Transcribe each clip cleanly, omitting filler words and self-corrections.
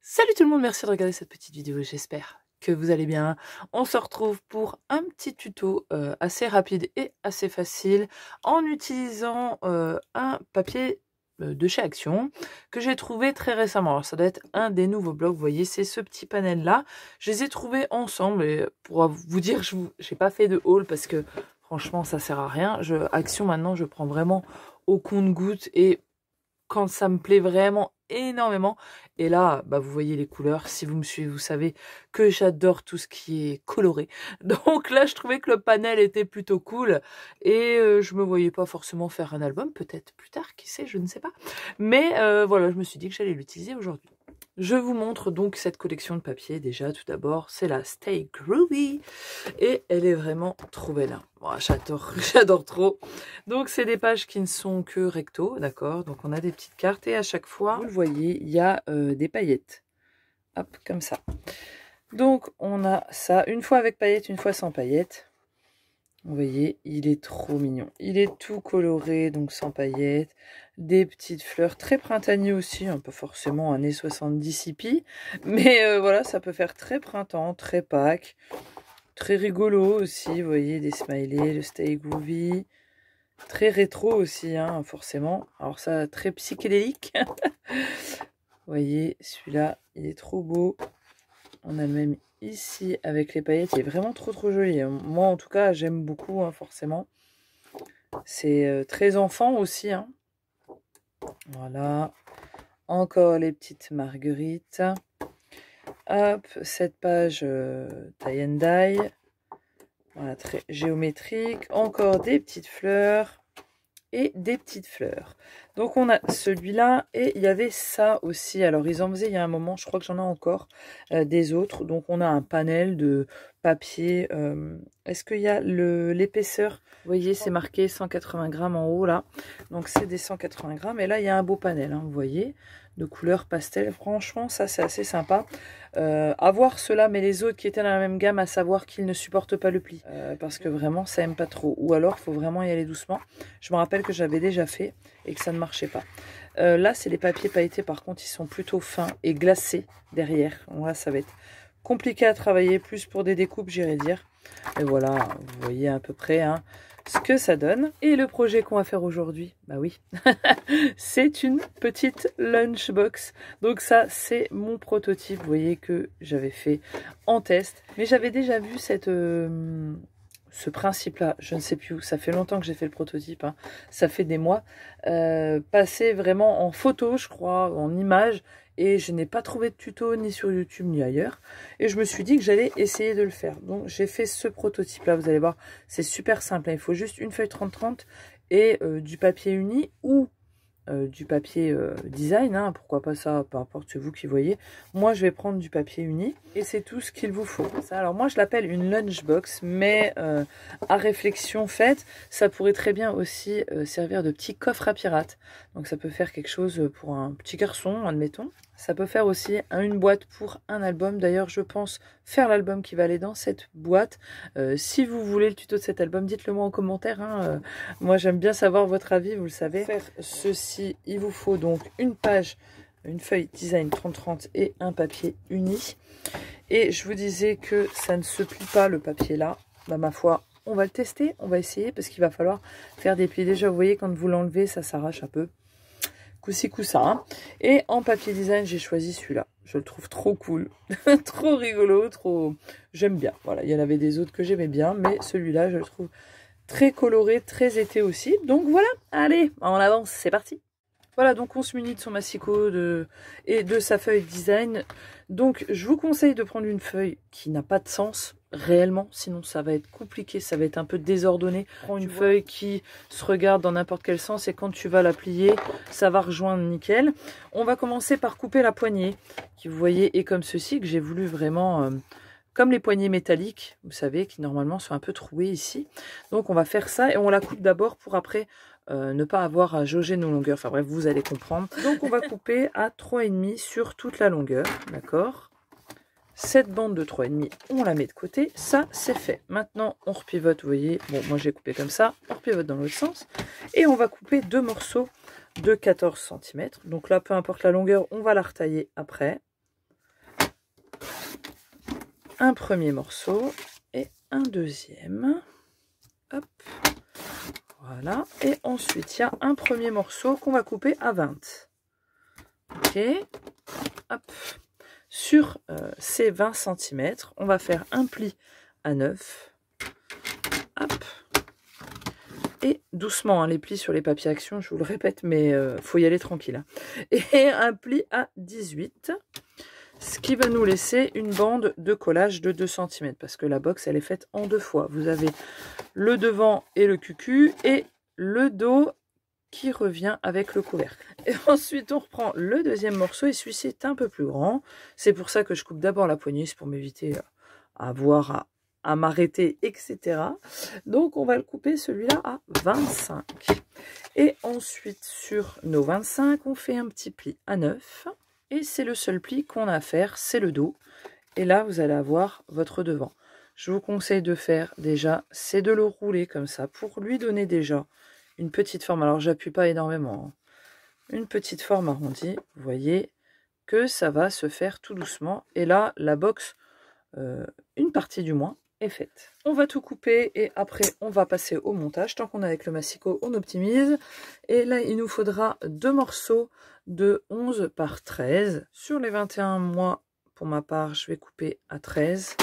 Salut tout le monde, merci de regarder cette petite vidéo, j'espère que vous allez bien. On se retrouve pour un petit tuto assez rapide et assez facile en utilisant un papier de chez Action que j'ai trouvé très récemment. Alors ça doit être un des nouveaux blocs, vous voyez, c'est ce petit panel là. Je les ai trouvés ensemble et pour vous dire, je n'ai pas fait de haul parce que franchement ça sert à rien. Action maintenant je prends vraiment au compte-gouttes et quand ça me plaît vraiment énormément. Et là, bah, vous voyez les couleurs. Si vous me suivez, vous savez que j'adore tout ce qui est coloré. Donc là, je trouvais que le panel était plutôt cool. Et je me voyais pas forcément faire un album. Peut-être plus tard, qui sait, je ne sais pas. Mais voilà, je me suis dit que j'allais l'utiliser aujourd'hui. Je vous montre donc cette collection de papier. Déjà, tout d'abord, c'est la Stay Groovy. Et elle est vraiment trop belle. Bon, j'adore, j'adore trop. Donc, c'est des pages qui ne sont que recto, d'accord? Donc, on a des petites cartes et à chaque fois, vous le voyez, il y a des paillettes. Hop, comme ça. Donc, on a ça, une fois avec paillettes, une fois sans paillettes. Vous voyez, il est trop mignon. Il est tout coloré, donc sans paillettes. Des petites fleurs très printanier aussi, hein, pas forcément années 70 hippie. Mais voilà, ça peut faire très printemps, très Pâques. Très rigolo aussi, vous voyez, des smileys, le Stay Groovy. Très rétro aussi, hein, forcément. Alors ça, très psychédélique. Vous voyez, celui-là, il est trop beau. On a le même ici avec les paillettes. Il est vraiment trop joli. Moi, en tout cas, j'aime beaucoup, hein, forcément. C'est très enfant aussi. Hein. Voilà. Encore les petites marguerites. Hop, cette page tie and dye. Voilà, très géométrique. Encore des petites fleurs et des petites fleurs. Donc on a celui-là et il y avait ça aussi. Alors ils en faisaient il y a un moment, je crois que j'en ai encore des autres. Donc on a un panel de papier. Est-ce qu'il y a l'épaisseur? Vous voyez, c'est marqué 180 grammes en haut là. Donc c'est des 180 grammes. Et là il y a un beau panel, hein, vous voyez, de couleur pastel. Franchement, ça c'est assez sympa. À voir ceux-là, mais les autres qui étaient dans la même gamme, à savoir qu'ils ne supportent pas le pli. Parce que vraiment, ça aime pas trop. Ou alors, il faut vraiment y aller doucement. Je me rappelle que j'avais déjà fait et que ça ne marchait pas. Là, c'est les papiers pailletés. Par contre, ils sont plutôt fins et glacés derrière. Donc là, ça va être compliqué à travailler. Plus pour des découpes, j'irais dire. Et voilà, vous voyez à peu près hein, ce que ça donne. Et le projet qu'on va faire aujourd'hui, bah oui, c'est une petite lunchbox. Donc ça, c'est mon prototype, vous voyez, que j'avais fait en test. Mais j'avais déjà vu ce principe-là, je ne sais plus où, ça fait longtemps que j'ai fait le prototype, hein. Ça fait des mois, passer vraiment en photo, je crois, en image, et je n'ai pas trouvé de tuto ni sur YouTube ni ailleurs, et je me suis dit que j'allais essayer de le faire. Donc j'ai fait ce prototype-là, vous allez voir, c'est super simple, hein. Il faut juste une feuille 30-30 et du papier uni ou du papier design, hein, pourquoi pas ça, peu importe, c'est vous qui voyez. Moi, je vais prendre du papier uni et c'est tout ce qu'il vous faut. Ça, alors moi, je l'appelle une lunchbox, mais à réflexion faite, ça pourrait très bien aussi servir de petit coffre à pirates. Donc ça peut faire quelque chose pour un petit garçon, admettons. Ça peut faire aussi une boîte pour un album. D'ailleurs, je pense faire l'album qui va aller dans cette boîte. Si vous voulez le tuto de cet album, dites-le moi en commentaire. Hein. Moi, j'aime bien savoir votre avis, vous le savez. Pour faire ceci, il vous faut donc une page, une feuille design 30-30 et un papier uni. Et je vous disais que ça ne se plie pas le papier là. Bah, ma foi, on va le tester, on va essayer parce qu'il va falloir faire des plis. Déjà, vous voyez, quand vous l'enlevez, ça s'arrache un peu. Coup-ci, coup-ça. Hein. Et en papier design, j'ai choisi celui-là. Je le trouve trop cool, trop rigolo, trop... J'aime bien. Voilà, il y en avait des autres que j'aimais bien, mais celui-là, je le trouve très coloré, très été aussi. Donc voilà, allez, en avance, c'est parti. Voilà, donc on se munit de son massicot et de sa feuille design. Donc je vous conseille de prendre une feuille qui n'a pas de sens réellement, sinon ça va être compliqué, ça va être un peu désordonné. Prends une feuille qui se regarde dans n'importe quel sens et quand tu vas la plier, ça va rejoindre nickel. On va commencer par couper la poignée, qui vous voyez est comme ceci, que j'ai voulu vraiment... comme les poignées métalliques, vous savez, qui normalement sont un peu trouées ici. Donc on va faire ça et on la coupe d'abord pour après ne pas avoir à jauger nos longueurs. Enfin bref, vous allez comprendre. Donc on va couper à 3,5 sur toute la longueur, d'accord? Cette bande de 3,5, on la met de côté. Ça, c'est fait. Maintenant, on repivote, vous voyez. Bon, moi j'ai coupé comme ça. On repivote dans l'autre sens. Et on va couper deux morceaux de 14 cm. Donc là, peu importe la longueur, on va la retailler après. un premier morceau et un deuxième. Hop. Voilà. Et ensuite, il y a un premier morceau qu'on va couper à 20. Ok. Hop. Sur ces 20 cm, on va faire un pli à 9. Hop. Et doucement, hein, les plis sur les papiers action, je vous le répète, mais faut y aller tranquille. Hein. Et un pli à 18. Ce qui va nous laisser une bande de collage de 2 cm. Parce que la box, elle est faite en 2 fois. Vous avez le devant et le cucu. Et le dos qui revient avec le couvercle. Et ensuite, on reprend le deuxième morceau. Et celui-ci est un peu plus grand. C'est pour ça que je coupe d'abord la poignée. C'est pour m'éviter à avoir à m'arrêter, etc. Donc, on va le couper celui-là à 25. Et ensuite, sur nos 25, on fait un petit pli à 9. Et c'est le seul pli qu'on a à faire, c'est le dos. Et là, vous allez avoir votre devant. Je vous conseille de faire déjà, c'est de le rouler comme ça pour lui donner déjà une petite forme. Alors, j'appuie pas énormément. Hein. Une petite forme arrondie. Vous voyez que ça va se faire tout doucement. Et là, la box, une partie du moins, est faite. On va tout couper et après, on va passer au montage. Tant qu'on est avec le massicot, on optimise. Et là, il nous faudra 2 morceaux de 11 par 13. Sur les 21 mois, pour ma part, je vais couper à 13.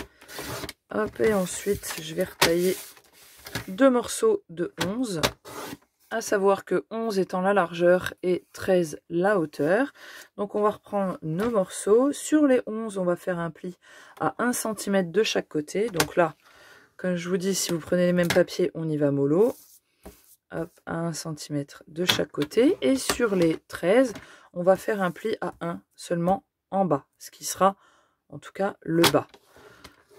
Hop, et ensuite, je vais retailler 2 morceaux de 11. À savoir que 11 étant la largeur et 13 la hauteur. Donc, on va reprendre nos morceaux. Sur les 11, on va faire un pli à 1 cm de chaque côté. Donc là, comme je vous dis, si vous prenez les mêmes papiers, on y va mollo. Hop, à 1 cm de chaque côté. Et sur les 13, on va faire un pli à 1 seulement en bas. Ce qui sera, en tout cas, le bas.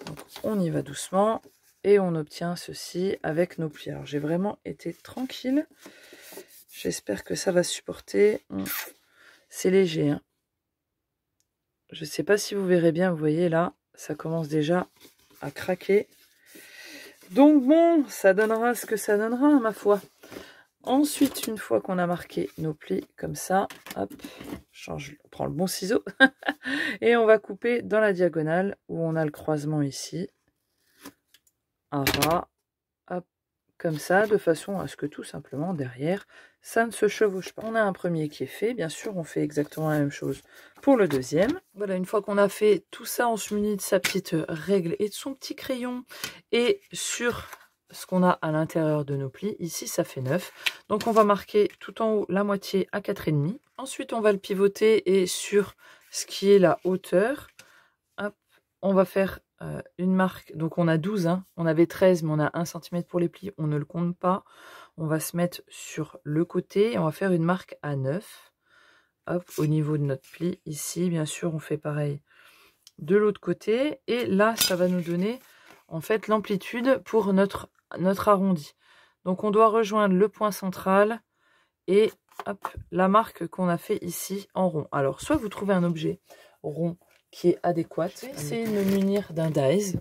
Donc, on y va doucement. Et on obtient ceci avec nos plis. Alors, j'ai vraiment été tranquille. J'espère que ça va supporter. C'est léger. Hein. Je ne sais pas si vous verrez bien. Vous voyez là, ça commence déjà à craquer. Donc bon, ça donnera ce que ça donnera, ma foi. Ensuite, une fois qu'on a marqué nos plis comme ça, hop, on prend le bon ciseau. Et on va couper dans la diagonale où on a le croisement ici. Un ras, hop, comme ça, de façon à ce que tout simplement derrière, ça ne se chevauche pas. On a un premier qui est fait, bien sûr, on fait exactement la même chose pour le deuxième. Voilà, une fois qu'on a fait tout ça, on se munit de sa petite règle et de son petit crayon. Et sur ce qu'on a à l'intérieur de nos plis, ici ça fait 9. Donc on va marquer tout en haut la moitié à 4,5. Ensuite on va le pivoter et sur ce qui est la hauteur, hop, on va faire une marque, donc on a 12, hein. On avait 13 mais on a 1 cm pour les plis, on ne le compte pas. On va se mettre sur le côté et on va faire une marque à 9. Hop, au niveau de notre pli, ici bien sûr on fait pareil de l'autre côté. Et là ça va nous donner en fait l'amplitude pour notre arrondi. Donc on doit rejoindre le point central et hop, la marque qu'on a fait ici en rond. Alors soit vous trouvez un objet rond qui est adéquat. C'est me munir d'un dies.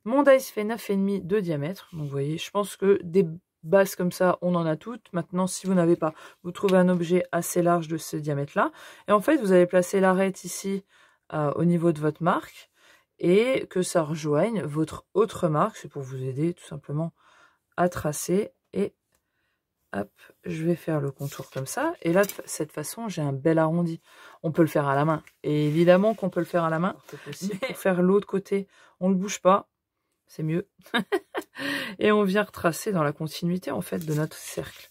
Mon dies fait 9,5 de diamètre. Donc vous voyez, je pense que des bases comme ça, on en a toutes. Maintenant, si vous n'avez pas, vous trouvez un objet assez large de ce diamètre-là. Et en fait, vous allez placer l'arête ici au niveau de votre marque et que ça rejoigne votre autre marque. C'est pour vous aider tout simplement à tracer. Et hop, je vais faire le contour comme ça. Et là, de cette façon, j'ai un bel arrondi. On peut le faire à la main. Et évidemment qu'on peut le faire à la main. Mais pour faire l'autre côté, on ne le bouge pas. C'est mieux. Et on vient retracer dans la continuité, en fait, de notre cercle.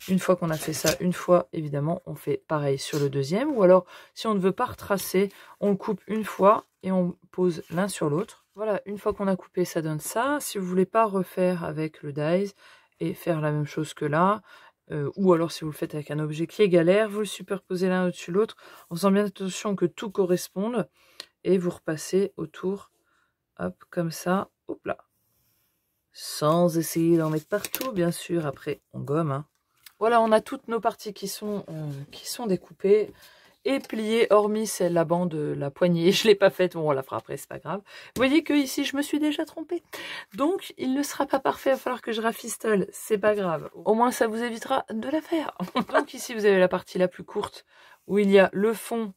Une fois qu'on a fait ça, une fois, évidemment, on fait pareil sur le deuxième. Ou alors, si on ne veut pas retracer, on le coupe une fois et on pose l'un sur l'autre. Voilà, une fois qu'on a coupé, ça donne ça. Si vous ne voulez pas refaire avec le dies et faire la même chose que là, ou alors si vous le faites avec un objet qui est galère, vous le superposez l'un au-dessus de l'autre en faisant bien attention que tout corresponde et vous repassez autour, hop, comme ça, hop là. Sans essayer d'en mettre partout, bien sûr, après on gomme. Hein. Voilà, on a toutes nos parties qui sont découpées et pliées, hormis celle, la bande, la poignée, je ne l'ai pas faite, bon on la fera après, c'est pas grave. Vous voyez que ici je me suis déjà trompée. Donc il ne sera pas parfait, il va falloir que je rafistole, c'est pas grave. Au moins ça vous évitera de la faire. Donc ici vous avez la partie la plus courte où il y a le fond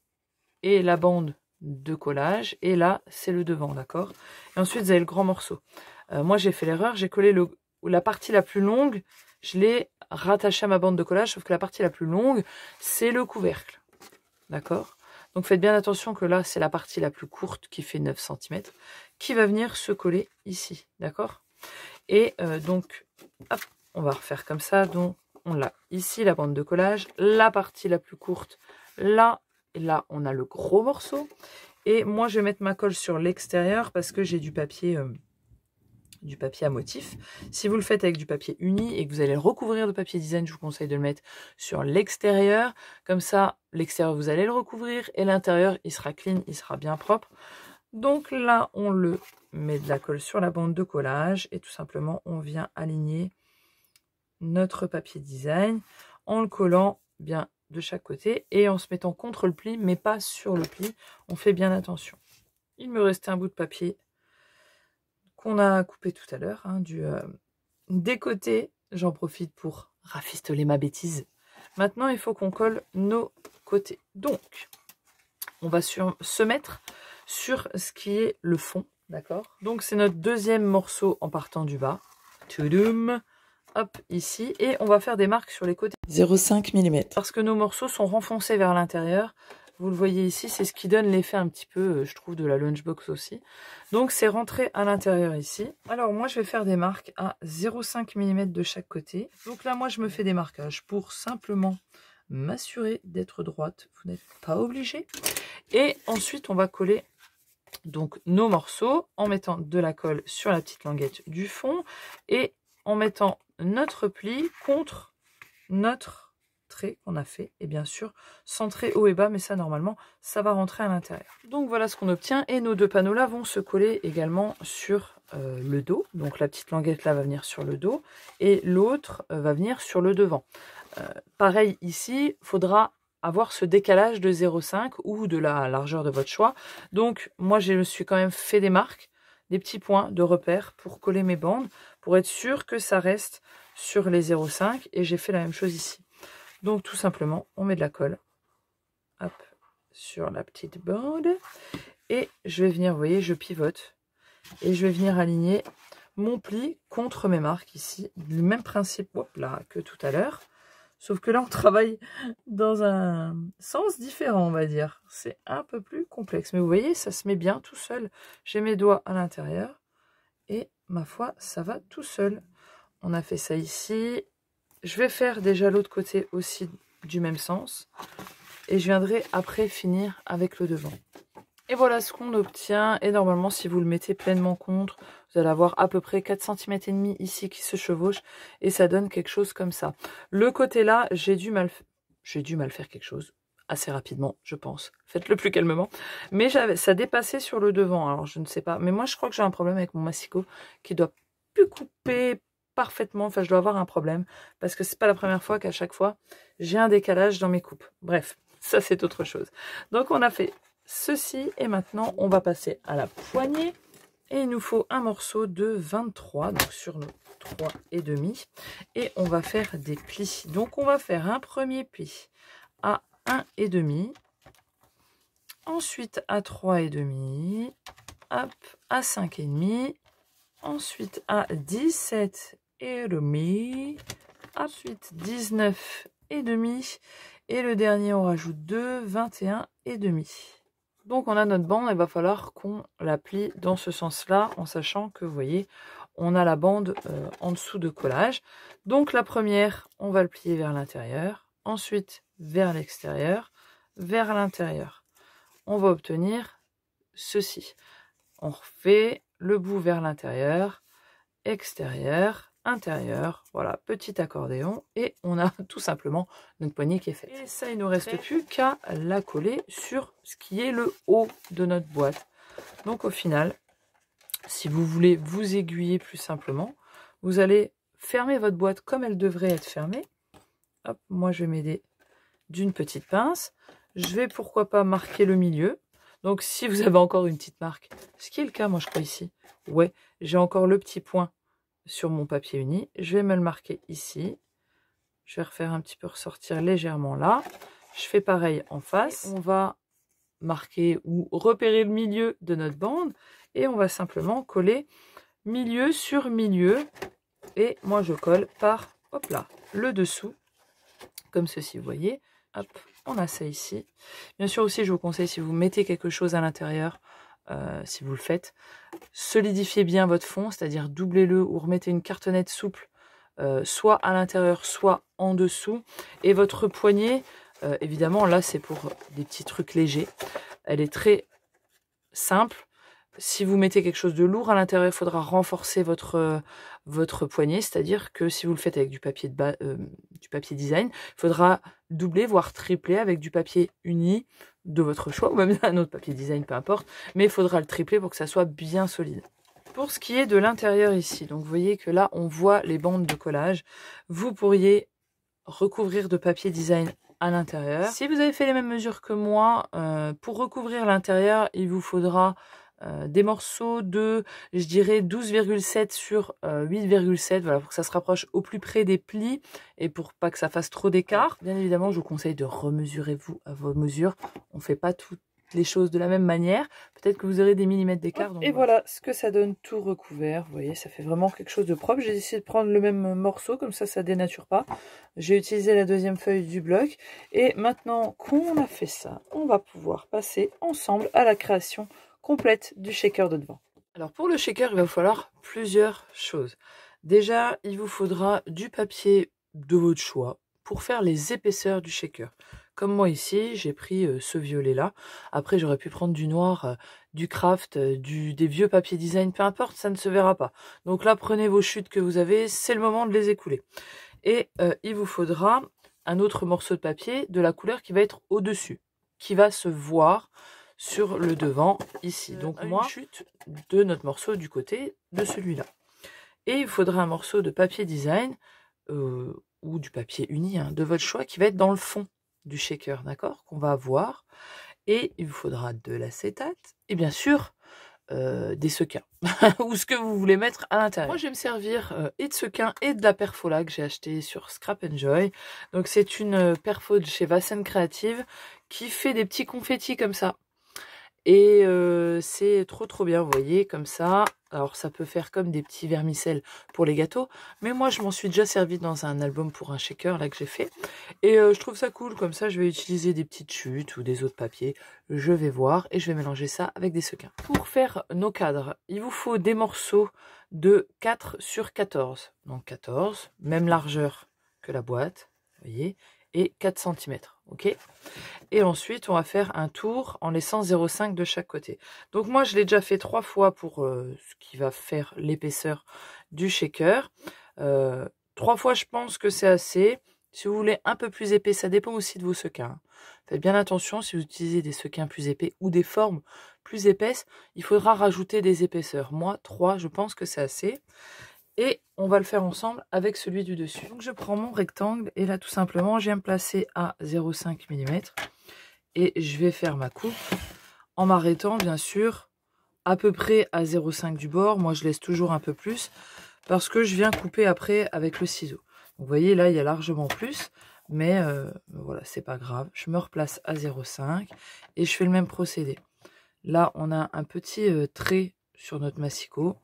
et la bande de collage. Et là, c'est le devant, d'accord? Et ensuite, vous avez le grand morceau. Moi, j'ai fait l'erreur, j'ai collé la partie la plus longue, je l'ai rattachée à ma bande de collage, sauf que la partie la plus longue, c'est le couvercle. D'accord? Donc faites bien attention que là, c'est la partie la plus courte qui fait 9 cm, qui va venir se coller ici. D'accord? Et donc, hop, on va refaire comme ça. Donc, on a ici la bande de collage, la partie la plus courte, là, et là, on a le gros morceau. Et moi, je vais mettre ma colle sur l'extérieur parce que j'ai du papier à motif. Si vous le faites avec du papier uni et que vous allez le recouvrir de papier design, je vous conseille de le mettre sur l'extérieur. Comme ça, l'extérieur, vous allez le recouvrir et l'intérieur, il sera clean, il sera bien propre. Donc là, on le met de la colle sur la bande de collage et tout simplement, on vient aligner notre papier design en le collant bien de chaque côté et en se mettant contre le pli, mais pas sur le pli. On fait bien attention. Il me restait un bout de papier qu'on a coupé tout à l'heure, hein, des côtés. J'en profite pour rafistoler ma bêtise. Maintenant, il faut qu'on colle nos côtés. Donc, on va se mettre sur ce qui est le fond, d'accord? Donc, c'est notre deuxième morceau en partant du bas. Toudoum, hop, ici. Et on va faire des marques sur les côtés. 0,5 mm. Parce que nos morceaux sont renfoncés vers l'intérieur. Vous le voyez ici, c'est ce qui donne l'effet un petit peu, je trouve, de la lunchbox aussi. Donc, c'est rentré à l'intérieur ici. Alors, moi, je vais faire des marques à 0,5 mm de chaque côté. Donc là, moi, je me fais des marquages pour simplement m'assurer d'être droite. Vous n'êtes pas obligé. Et ensuite, on va coller donc nos morceaux en mettant de la colle sur la petite languette du fond et en mettant notre pli contre notre trait qu'on a fait, et bien sûr centré haut et bas, mais ça normalement ça va rentrer à l'intérieur. Donc voilà ce qu'on obtient, et nos deux panneaux là vont se coller également sur le dos. Donc la petite languette là va venir sur le dos et l'autre va venir sur le devant. Pareil ici, faudra avoir ce décalage de 0,5 ou de la largeur de votre choix. Donc moi je me suis quand même fait des marques, des petits points de repère pour coller mes bandes, pour être sûr que ça reste sur les 0,5, et j'ai fait la même chose ici. Donc tout simplement, on met de la colle, hop, sur la petite bande, et je vais venir, vous voyez, je pivote, et je vais venir aligner mon pli contre mes marques ici. Le même principe, hop là, que tout à l'heure, sauf que là on travaille dans un sens différent, on va dire. C'est un peu plus complexe, mais vous voyez, ça se met bien tout seul. J'ai mes doigts à l'intérieur, et ma foi, ça va tout seul. On a fait ça ici. Je vais faire déjà l'autre côté aussi du même sens. Et je viendrai après finir avec le devant. Et voilà ce qu'on obtient. Et normalement, si vous le mettez pleinement contre, vous allez avoir à peu près 4,5 cm ici qui se chevauchent. Et ça donne quelque chose comme ça. Le côté là, j'ai dû mal faire quelque chose. Assez rapidement, je pense. Faites-le plus calmement. Mais ça dépassait sur le devant. Alors, je ne sais pas. Mais moi, je crois que j'ai un problème avec mon massicot qui doit plus couper parfaitement. Enfin, je dois avoir un problème parce que c'est pas la première fois qu'à chaque fois j'ai un décalage dans mes coupes. Bref, ça c'est autre chose. Donc on a fait ceci et maintenant on va passer à la poignée, et il nous faut un morceau de 23, donc sur nos 3,5, et on va faire des plis. Donc on va faire un premier pli à 1,5, ensuite à 3,5, hop, à 5,5, ensuite à 17,5, ensuite 19,5, et le dernier on rajoute 2, 21,5. Donc on a notre bande, il va falloir qu'on la plie dans ce sens-là, en sachant que, vous voyez, on a la bande en dessous de collage. Donc la première, on va le plier vers l'intérieur, ensuite vers l'extérieur, vers l'intérieur. On va obtenir ceci. On refait le bout vers l'intérieur, extérieur, intérieur, voilà, petit accordéon, et on a tout simplement notre poignée qui est faite. Et ça, il ne nous reste plus qu'à la coller sur ce qui est le haut de notre boîte. Donc au final, si vous voulez vous aiguiller plus simplement, vous allez fermer votre boîte comme elle devrait être fermée. Hop, moi je vais m'aider d'une petite pince. Je vais pourquoi pas marquer le milieu. Donc si vous avez encore une petite marque, ce qui est le cas moi je crois ici, ouais, j'ai encore le petit point sur mon papier uni, je vais me le marquer ici. Je vais refaire un petit peu ressortir légèrement là. Je fais pareil en face. On va marquer ou repérer le milieu de notre bande. Et on va simplement coller milieu sur milieu. Et moi, je colle par, hop là, le dessous, comme ceci, vous voyez. Hop, on a ça ici. Bien sûr aussi, je vous conseille, si vous mettez quelque chose à l'intérieur, si vous le faites, solidifiez bien votre fond, c'est-à-dire doublez-le ou remettez une cartonnette souple, soit à l'intérieur, soit en dessous. Et votre poignée, évidemment, là, c'est pour des petits trucs légers. Elle est très simple. Si vous mettez quelque chose de lourd à l'intérieur, il faudra renforcer votre poignet, c'est-à-dire que si vous le faites avec du papier design, il faudra doubler, voire tripler avec du papier uni de votre choix, ou même un autre papier design, peu importe, mais il faudra le tripler pour que ça soit bien solide. Pour ce qui est de l'intérieur ici, donc vous voyez que là, on voit les bandes de collage. Vous pourriez recouvrir de papier design à l'intérieur. Si vous avez fait les mêmes mesures que moi, pour recouvrir l'intérieur, il vous faudra des morceaux de, je dirais, 12,7 sur 8,7, voilà, pour que ça se rapproche au plus près des plis et pour pas que ça fasse trop d'écart. Bien évidemment, je vous conseille de remesurer vous à vos mesures. On fait pas toutes les choses de la même manière. Peut-être que vous aurez des millimètres d'écart. Et voilà ce que ça donne tout recouvert. Vous voyez, ça fait vraiment quelque chose de propre. J'ai décidé de prendre le même morceau, comme ça dénature pas. J'ai utilisé la deuxième feuille du bloc. Et maintenant qu'on a fait ça, on va pouvoir passer ensemble à la création complète du shaker de devant. Alors pour le shaker, il va vous falloir plusieurs choses. Déjà, il vous faudra du papier de votre choix pour faire les épaisseurs du shaker. Comme moi ici, j'ai pris ce violet-là. Après, j'aurais pu prendre du noir, du craft, des vieux papiers design, peu importe, ça ne se verra pas. Donc là, prenez vos chutes que vous avez, c'est le moment de les écouler. Et il vous faudra un autre morceau de papier de la couleur qui va être au-dessus, qui va se voir sur le devant ici. Donc moi, une chute de notre morceau du côté de celui-là. Et il faudra un morceau de papier design ou du papier uni, hein, de votre choix, qui va être dans le fond du shaker, d'accord, qu'on va avoir. Et il vous faudra de l'acétate et bien sûr des sequins ou ce que vous voulez mettre à l'intérieur. Moi, je vais me servir et de sequins et de la perfola que j'ai acheté sur Scrap Enjoy. Donc c'est une perfo de chez Vassen Creative qui fait des petits confettis comme ça. Et c'est trop bien, vous voyez, comme ça. Alors ça peut faire comme des petits vermicelles pour les gâteaux, mais moi je m'en suis déjà servi dans un album pour un shaker là que j'ai fait. Et je trouve ça cool, comme ça je vais utiliser des petites chutes ou des autres papiers, je vais voir et je vais mélanger ça avec des sequins. Pour faire nos cadres, il vous faut des morceaux de 4 sur 14. Donc 14, même largeur que la boîte, vous voyez, et 4 cm, ok. Et ensuite, on va faire un tour en laissant 0,5 de chaque côté. Donc moi, je l'ai déjà fait 3 fois pour ce qui va faire l'épaisseur du shaker. 3 fois, je pense que c'est assez. Si vous voulez un peu plus épais, ça dépend aussi de vos sequins. Faites bien attention, si vous utilisez des sequins plus épais ou des formes plus épaisses, il faudra rajouter des épaisseurs. Moi, 3, je pense que c'est assez. Et on va le faire ensemble avec celui du dessus. Donc je prends mon rectangle et là tout simplement je viens me placer à 0,5 mm et je vais faire ma coupe en m'arrêtant bien sûr à peu près à 0,5 du bord. Moi je laisse toujours un peu plus parce que je viens couper après avec le ciseau. Donc, vous voyez là il y a largement plus, mais voilà, c'est pas grave. Je me replace à 0,5 et je fais le même procédé. Là on a un petit trait sur notre massicot.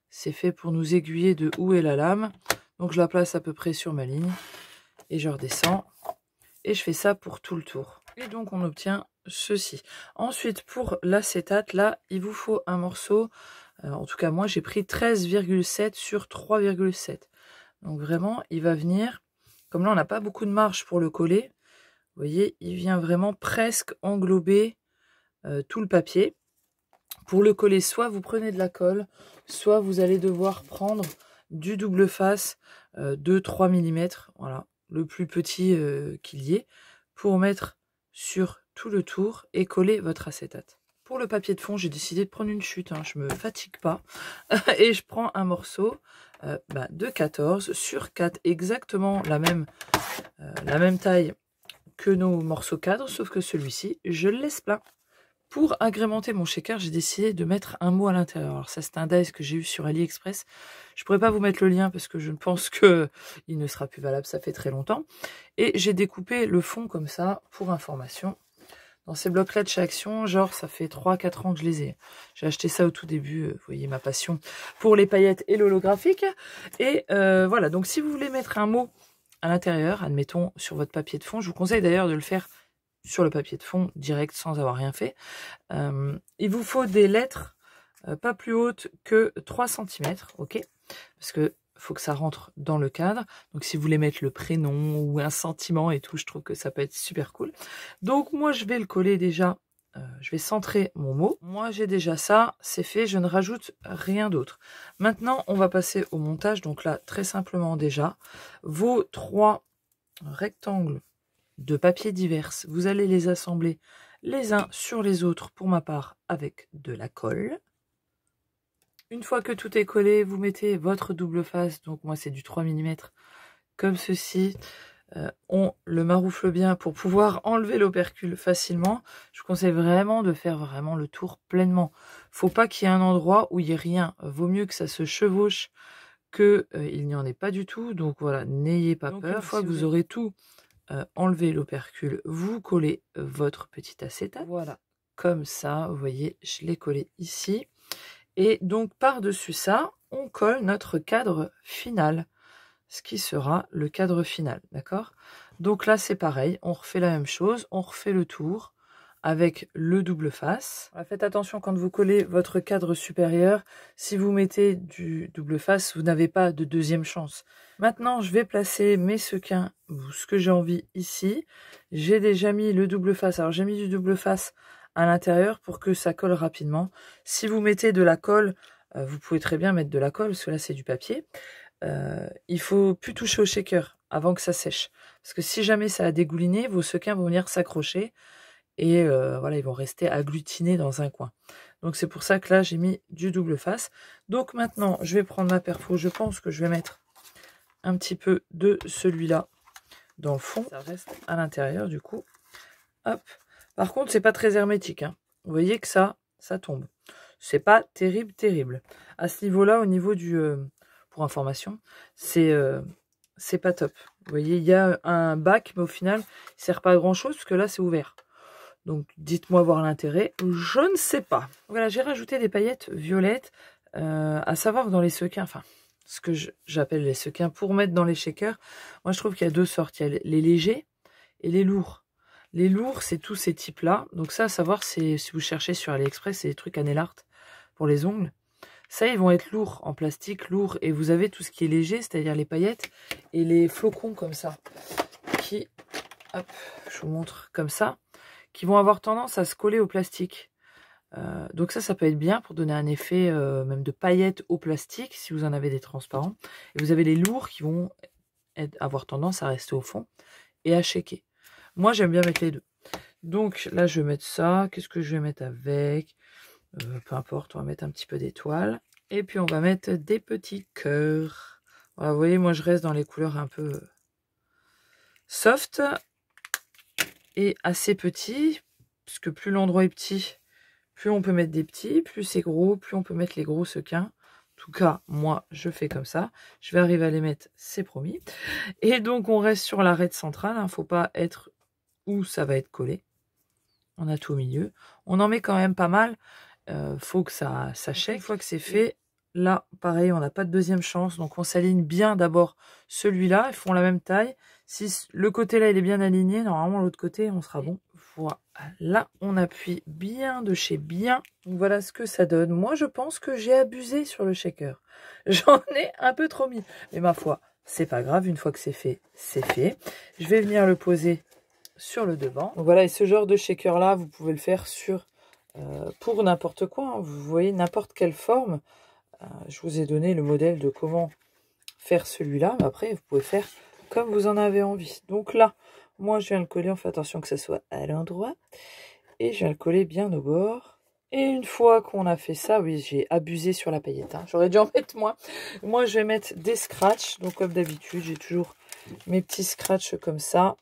C'est fait pour nous aiguiller de où est la lame. Donc je la place à peu près sur ma ligne. Et je redescends. Et je fais ça pour tout le tour. Et donc on obtient ceci. Ensuite pour l'acétate, là il vous faut un morceau. En tout cas moi j'ai pris 13,7 sur 3,7. Donc vraiment il va venir. Comme là on n'a pas beaucoup de marge pour le coller. Vous voyez, il vient vraiment presque englober tout le papier. Pour le coller, soit vous prenez de la colle, soit vous allez devoir prendre du double face de 3 mm, voilà, le plus petit qu'il y ait, pour mettre sur tout le tour et coller votre acétate. Pour le papier de fond, j'ai décidé de prendre une chute, hein, je me fatigue pas, et je prends un morceau de 14 sur 4, exactement la même taille que nos morceaux cadres, sauf que celui-ci, je le laisse plein. Pour agrémenter mon shaker, j'ai décidé de mettre un mot à l'intérieur. Alors ça, c'est un dice que j'ai eu sur AliExpress. Je pourrais pas vous mettre le lien parce que je pense que il ne sera plus valable, ça fait très longtemps. Et j'ai découpé le fond comme ça, pour information. dans ces blocs-là de chez Action. Genre, ça fait 3-4 ans que je les ai. J'ai acheté ça au tout début. Vous voyez ma passion pour les paillettes et l'holographique. Et voilà, donc si vous voulez mettre un mot à l'intérieur, admettons, sur votre papier de fond, je vous conseille d'ailleurs de le faire sur le papier de fond direct sans avoir rien fait. Il vous faut des lettres pas plus hautes que 3 cm, ok? Parce que faut que ça rentre dans le cadre. Donc si vous voulez mettre le prénom ou un sentiment et tout, je trouve que ça peut être super cool. Donc moi je vais le coller déjà, je vais centrer mon mot. Moi j'ai déjà ça, c'est fait, je ne rajoute rien d'autre. Maintenant on va passer au montage. Donc là très simplement déjà, vos 3 rectangles de papier divers, vous allez les assembler les uns sur les autres, pour ma part avec de la colle. Une fois que tout est collé, vous mettez votre double face, donc moi c'est du 3 mm, comme ceci. On le maroufle bien pour pouvoir enlever l'opercule facilement. Je vous conseille vraiment de faire vraiment le tour pleinement. Faut pas qu'il y ait un endroit où il n'y ait rien. Vaut mieux que ça se chevauche que il n'y en ait pas du tout. Donc voilà, n'ayez pas peur. Une fois que vous aurez tout enlevé l'opercule, vous collez votre petit acétate. Voilà, comme ça, vous voyez, je l'ai collé ici. Et donc, par-dessus ça, on colle notre cadre final, ce qui sera le cadre final, d'accord? Donc là, c'est pareil, on refait la même chose, on refait le tour avec le double face. Faites attention quand vous collez votre cadre supérieur, si vous mettez du double face, vous n'avez pas de deuxième chance. Maintenant, je vais placer mes sequins, ce que j'ai envie ici. J'ai déjà mis le double face, alors j'ai mis du double face à l'intérieur pour que ça colle rapidement. Si vous mettez de la colle, vous pouvez très bien mettre de la colle, parce que là c'est du papier. Il faut plus toucher au shaker avant que ça sèche. Parce que si jamais ça a dégouliné, vos sequins vont venir s'accrocher et voilà, ils vont rester agglutinés dans un coin. Donc c'est pour ça que là j'ai mis du double face. Donc maintenant je vais prendre ma perfo, je pense que je vais mettre un petit peu de celui-là dans le fond. Ça reste à l'intérieur du coup. Hop. Par contre, c'est pas très hermétique, hein. Vous voyez que ça tombe. C'est pas terrible, terrible. À ce niveau-là, au niveau du... pour information, c'est pas top. Vous voyez, il y a un bac, mais au final, il sert pas à grand-chose, parce que là, c'est ouvert. Donc, dites-moi voir l'intérêt. Je ne sais pas. Voilà, j'ai rajouté des paillettes violettes, à savoir que dans les sequins, enfin, ce que j'appelle les sequins, pour mettre dans les shakers, moi, je trouve qu'il y a deux sortes. Il y a les légers et les lourds. Les lourds, c'est tous ces types-là. Donc ça, à savoir, si vous cherchez sur AliExpress, c'est des trucs à nail art pour les ongles. Ça, ils vont être lourds, en plastique, lourds. Et vous avez tout ce qui est léger, c'est-à-dire les paillettes et les flocons comme ça. Qui, hop, je vous montre comme ça, qui vont avoir tendance à se coller au plastique. Donc ça peut être bien pour donner un effet même de paillettes au plastique, si vous en avez des transparents. Et vous avez les lourds qui vont avoir tendance à rester au fond et à shaker. Moi, j'aime bien mettre les deux. Donc là, je vais mettre ça. Qu'est-ce que je vais mettre avec? Peu importe, on va mettre un petit peu d'étoiles. Et puis, on va mettre des petits cœurs. Voilà, vous voyez, moi, je reste dans les couleurs un peu soft et assez petits. Parce que plus l'endroit est petit, plus on peut mettre des petits. Plus c'est gros, plus on peut mettre les gros sequins. En tout cas, moi, je fais comme ça. Je vais arriver à les mettre, c'est promis. Et donc, on reste sur l'arête centrale. Il ne faut pas être où ça va être collé. On a tout au milieu. On en met quand même pas mal. Faut que ça shake. Une fois que c'est fait, là, pareil, on n'a pas de deuxième chance. Donc, on s'aligne bien d'abord celui-là. Ils font la même taille. Si le côté-là, il est bien aligné, normalement, l'autre côté, on sera bon. Voilà, on appuie bien de chez bien. Donc, voilà ce que ça donne. Moi, je pense que j'ai abusé sur le shaker. J'en ai un peu trop mis. Mais ma foi, c'est pas grave. Une fois que c'est fait, c'est fait. Je vais venir le poser sur le devant. Donc voilà, et ce genre de shaker là, vous pouvez le faire sur pour n'importe quoi, hein. Vous voyez, n'importe quelle forme. Je vous ai donné le modèle de comment faire celui-là, mais après vous pouvez faire comme vous en avez envie. Donc là, moi je viens le coller, on fait attention que ça soit à l'endroit, et je viens le coller bien au bord. Et une fois qu'on a fait ça, oui, j'ai abusé sur la paillette, hein. J'aurais dû en mettre moins. Moi je vais mettre des scratchs, donc comme d'habitude, j'ai toujours mes petits scratchs comme ça.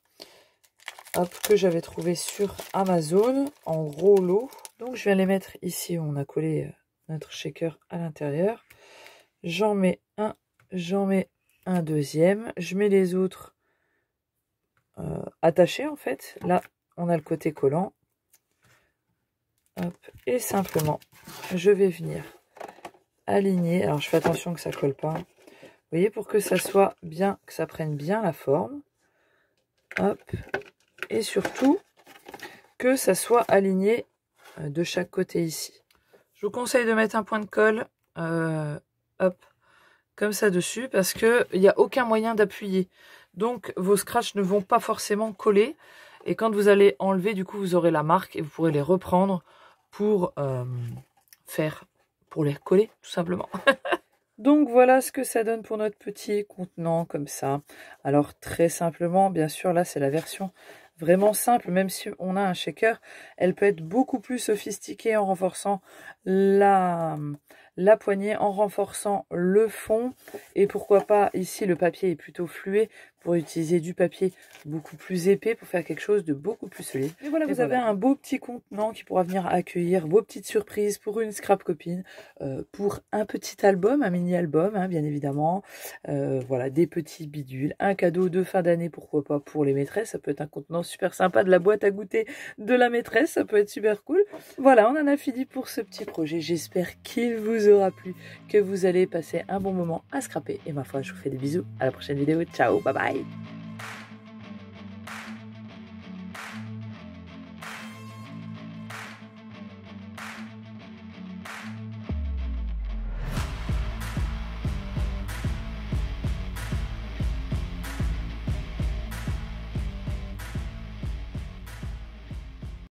Hop, que j'avais trouvé sur Amazon en rouleau. Donc je viens les mettre ici où on a collé notre shaker à l'intérieur. J'en mets un deuxième. Je mets les autres attachés en fait. Là, on a le côté collant. Hop, et simplement, je vais venir aligner. Alors, je fais attention que ça colle pas. Vous voyez, pour que ça soit bien, que ça prenne bien la forme. Hop, et surtout que ça soit aligné de chaque côté ici. Je vous conseille de mettre un point de colle, hop, comme ça dessus, parce qu'il n'y a aucun moyen d'appuyer. Donc, vos scratchs ne vont pas forcément coller. Et quand vous allez enlever, du coup, vous aurez la marque et vous pourrez les reprendre pour pour les coller, tout simplement. Donc voilà ce que ça donne pour notre petit contenant comme ça. Alors très simplement, bien sûr, là c'est la version vraiment simple, même si on a un shaker, elle peut être beaucoup plus sophistiquée en renforçant la poignée, en renforçant le fond. Et pourquoi pas, ici le papier est plutôt fluet, pour utiliser du papier beaucoup plus épais pour faire quelque chose de beaucoup plus solide. Et voilà, vous avez un beau petit contenant qui pourra venir accueillir vos petites surprises pour une scrap copine, pour un petit album, un mini-album, hein, bien évidemment. Voilà, des petits bidules, un cadeau de fin d'année, pourquoi pas, pour les maîtresses. Ça peut être un contenant super sympa, de la boîte à goûter de la maîtresse, ça peut être super cool. Voilà, on en a fini pour ce petit projet. J'espère qu'il vous aura plu, que vous allez passer un bon moment à scraper. Et ma foi, je vous fais des bisous. À la prochaine vidéo. Ciao, bye bye.